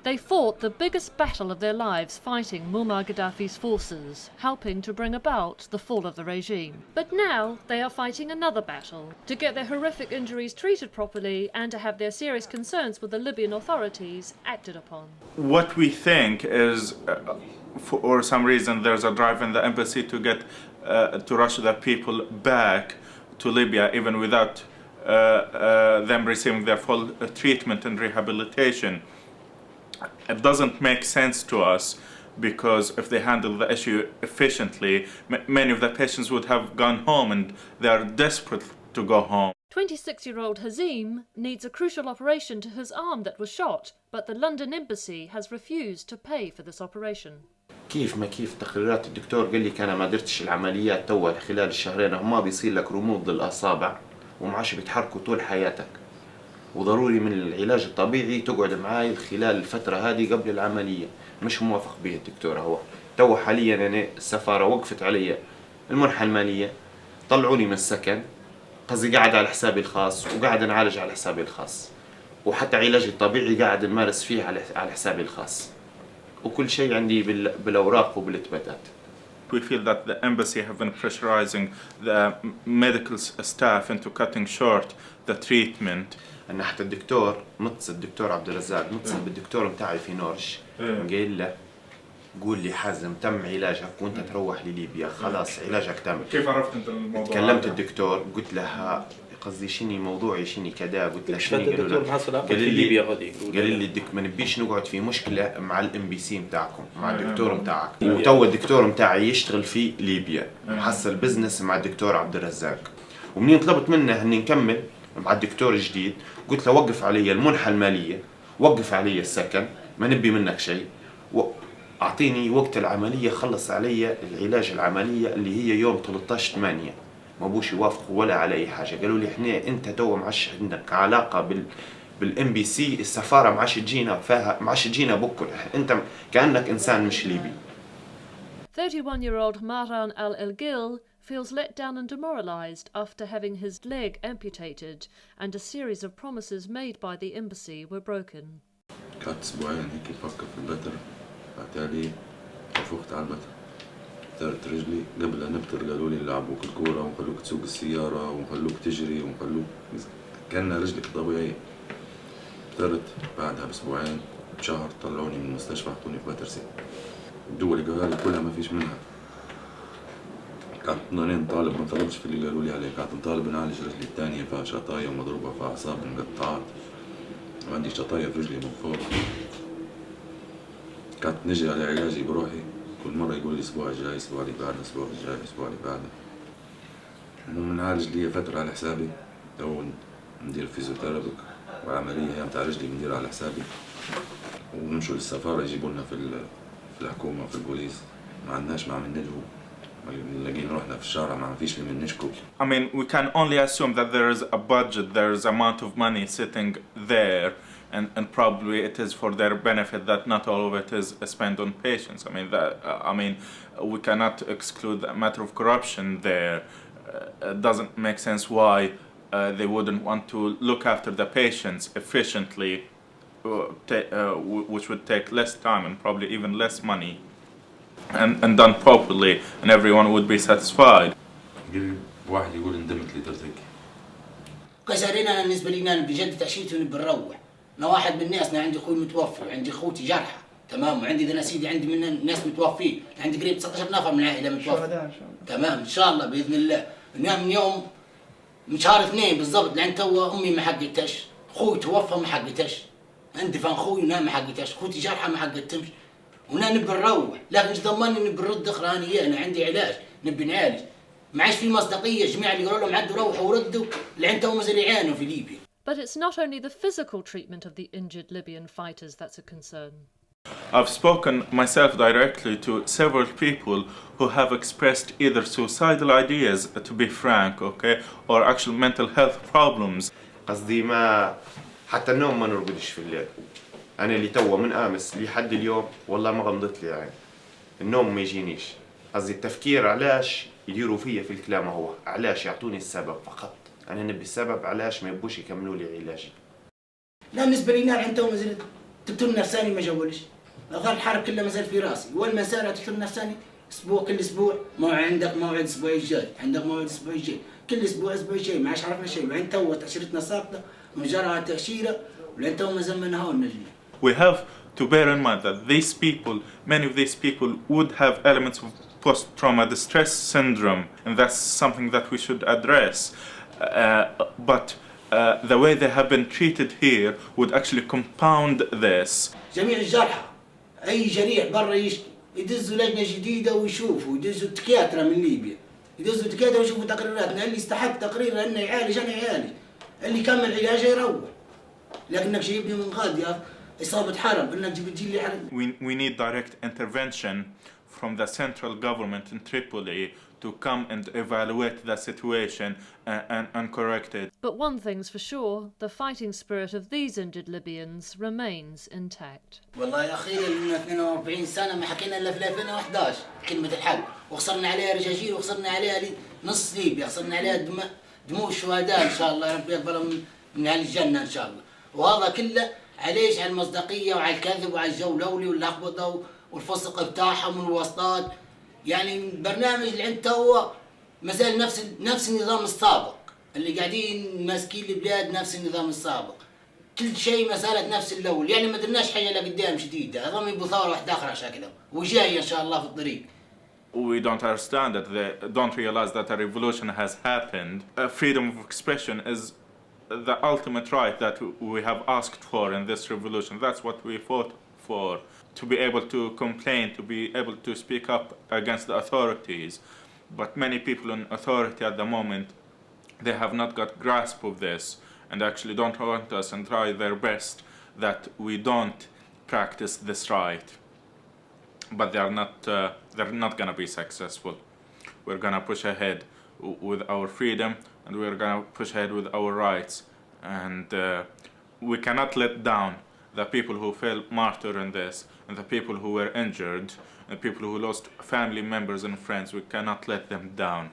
They fought the biggest battle of their lives fighting Muammar Gaddafi's forces, helping to bring about the fall of the regime. But now they are fighting another battle, to get their horrific injuries treated properly and to have their serious concerns with the Libyan authorities acted upon. What we think is, for some reason, there's a drive in the embassy to get to rush the people back to Libya, even without them receiving their full treatment and rehabilitation. It doesn't make sense to us, because if they handle the issue efficiently, many of the patients would have gone home, and they are desperate to go home. 26-year-old Hazim needs a crucial operation to his arm that was shot, but the London embassy has refused to pay for this operation. كيف ما كيف تقريرات الدكتور قال لي أنا ما درتش العمليات توا خلال الشهرين هما بيصير لك رمود للأصابع ومعاش بيتحركوا طول حياتك، وضروري من العلاج الطبيعي تقعد معاي خلال الفترة هذه قبل العملية. مش موافق به الدكتور. هو توا حاليا أنا السفارة وقفت علي المنحة المالية، طلعوني من السكن، قصدي قاعد على حسابي الخاص وقاعد نعالج على حسابي الخاص، وحتى علاجي الطبيعي قاعد نمارس فيه على حسابي الخاص، وكل شيء عندي بالأوراق وبالإثباتات. We feel that the embassy have been pressurizing the medical staff into cutting short the treatment. أن حتى الدكتور الدكتور عبد الرزاق متصل بالدكتور متاعي في نورش، قال له قول لي حازم تم علاجك وانت تروح لليبيا، خلاص علاجك تم. كيف عرفت انت الموضوع؟ كلمت الدكتور قلت له قصدي شني موضوعي شني كذا، قلت له شني، قال لي ما نبيش نقعد في مشكله مع الام بي سي نتاعكم، مع الدكتور نتاعك، وتو الدكتور نتاعي يشتغل في ليبيا، محصل بزنس مع الدكتور عبد الرزاق. ومنين طلبت منه اني نكمل مع الدكتور الجديد قلت له وقف علي المنحة المالية، وقف علي السكن، ما نبي منك شيء، أعطيني وقت العملية، خلص علي العلاج العملية اللي هي يوم 13/8. ما بوش يوافقوا ولا على أي حاجة. قالوا لي إحنا أنت تو معش عندك علاقة بالام بي سي، السفارة معش تجينا فيها، معش تجينا بكل، أنت كأنك إنسان مش ليبي. 31-year-old Marwan al-Elgil feels let down and demoralised after having his leg amputated and a series of promises made by the embassy were broken. كانت أسبوعين هيك بفكر في البتر، بعتالي وفقت على البتر، طرت رجلي قبل أن نبتر قالوا لي نلعبوك الكورة ونخلوك تسوق السيارة ونخلوك تجري ونخلوك كأن رجلك طبيعية. طرت بعدها بأسبوعين بشهر طلعوني من المستشفى حطوني في بترسي. الدول اللي قالوا لي كلها ما فيش منها. كنت اثنين طالب ما طلبش في اللي قالوا لي عليه، كنت طالب نعالج رجلي الثانية فيها شطاية ومضروبة فيها أعصاب مقطعات، وعندي شطاية في رجلي من فوق. كنت نجي على علاجي بروحي، كل مرة يقول لي الأسبوع الجاي، الأسبوع اللي بعده، الأسبوع الجاي، الأسبوع اللي بعده. ومنعالج لي فترة على حسابي، تو ندير فيزيوثيرابيك وعملية هي متاع رجلي بنديرها على حسابي، ونمشوا للسفارة يجيبوا لنا في الحكومة في البوليس، ما عندناش ما عم نلهو. I mean, we can only assume that there is a budget, there is amount of money sitting there, and probably it is for their benefit that not all of it is spent on patients. I mean, we cannot exclude the matter of corruption there. It doesn't make sense why they wouldn't want to look after the patients efficiently, which would take less time and probably even less money. And done properly, and everyone would be satisfied. واحد يقول اندمت لي درتك. كسرين أنا بالنسبة لي أنا بجد تعشيت ونبروح. أنا واحد من الناس، أنا عندي أخوي متوفي وعندي أخوتي جرحى، تمام، وعندي ذا سيدي عندي من الناس متوفين، عندي قريب 19 نفر من العائلة متوفي. تمام إن شاء الله بإذن الله. من يوم من شهر 2 بالضبط لأن تو أمي ما حقتش، أخوي توفى ما حقتش، عندي فان أخوي ما حقتش، أخوتي جرحى ما حقتهمش. ونا نبي نروح، لكن ايش ضمني نبي نرد اخرانيه؟ انا عندي علاج نبي نعالج، ما عادش في مصداقيه، جميع اللي يقولوا لهم عدوا روحوا وردوا لعند توهم زي يعانوا في ليبيا. But it's not only the physical treatment of the injured Libyan fighters that's a concern. I've spoken myself directly to several people who have expressed either suicidal ideas, to be frank, okay, or actual mental health problems. قصدي ما حتى النوم ما نرقدش في الليل. أنا اللي توا من أمس لحد اليوم والله ما غمضت لي عين، النوم ما يجينيش. قصدي التفكير علاش يديروا فيا في الكلام هو علاش يعطوني السبب فقط، أنا نبي السبب علاش ما يبوش يكملوا لي علاجي. لا بالنسبة لي نار عند توهم زرت دكتور نفساني ما جولش، ظل الحرب كلها ما زال في راسي، اول ما سال دكتور نفساني اسبوع كل اسبوع عندك موعد الاسبوع الجاي، عندك موعد الاسبوع الجاي، كل اسبوع الجاي ما عادش عرفنا شيء، بعدين تو تاشيرتنا ساقطه وجرى تاشيره ولين تو ما زال ما نهاو النجمه. We have to bear in mind that these people, many of these people would have elements of post-trauma distress syndrome, and that's something that we should address. But the way they have been treated here would actually compound this. جميع الجرحى اي جريح برا يشكي يدزوا لجنه جديده ويشوفوا، يدزوا الدكاتره من ليبيا، يدزوا الدكاتره ويشوفوا تقريراتنا، اللي يستحق تقرير انه يعالج انا يعالج، اللي يكمل علاجه يروح، لكنك جايبني من غادي اصابه حرب انك تجي لي حرب. We need direct intervention from the central government in Tripoli to come and evaluate the situation and correct it. But one thing's for sure, the fighting spirit of these injured Libyans remains intact. والله يا اخي لنا 42 سنه ما حكينا الا في 2011 كلمه الحق، وخسرنا عليها رجاجيل وخسرنا عليها نص ليبيا، خسرنا عليها دموع الشهداء ان شاء الله، يا رب يقبلهم من اهل الجنه ان شاء الله، وهذا كله عليش على المصداقيه وعلى الكذب وعلى الجو الاولي واللخبطه والفسق بتاعهم والواسطات. يعني البرنامج اللي عند توا مازال نفس النظام السابق، اللي قاعدين ماسكين البلاد نفس النظام السابق، كل شيء ما زالت نفس الاول، يعني ما درناش حاجه لقدام جديده، اظن يبغوا ثوره واحده اخرى شكلها وجايه ان شاء الله في الطريق. We don't understand that they don't realize that a revolution has happened. Freedom of expression is the ultimate right that we have asked for in this revolution. That's what we fought for. To be able to complain, to be able to speak up against the authorities. But many people in authority at the moment, they have not got grasp of this and actually don't want us and try their best that we don't practice this right. But they're not gonna be successful. We're gonna push ahead with our freedom and we're gonna push ahead with our rights. And we cannot let down the people who fell martyr in this, and the people who were injured, and people who lost family members and friends. We cannot let them down.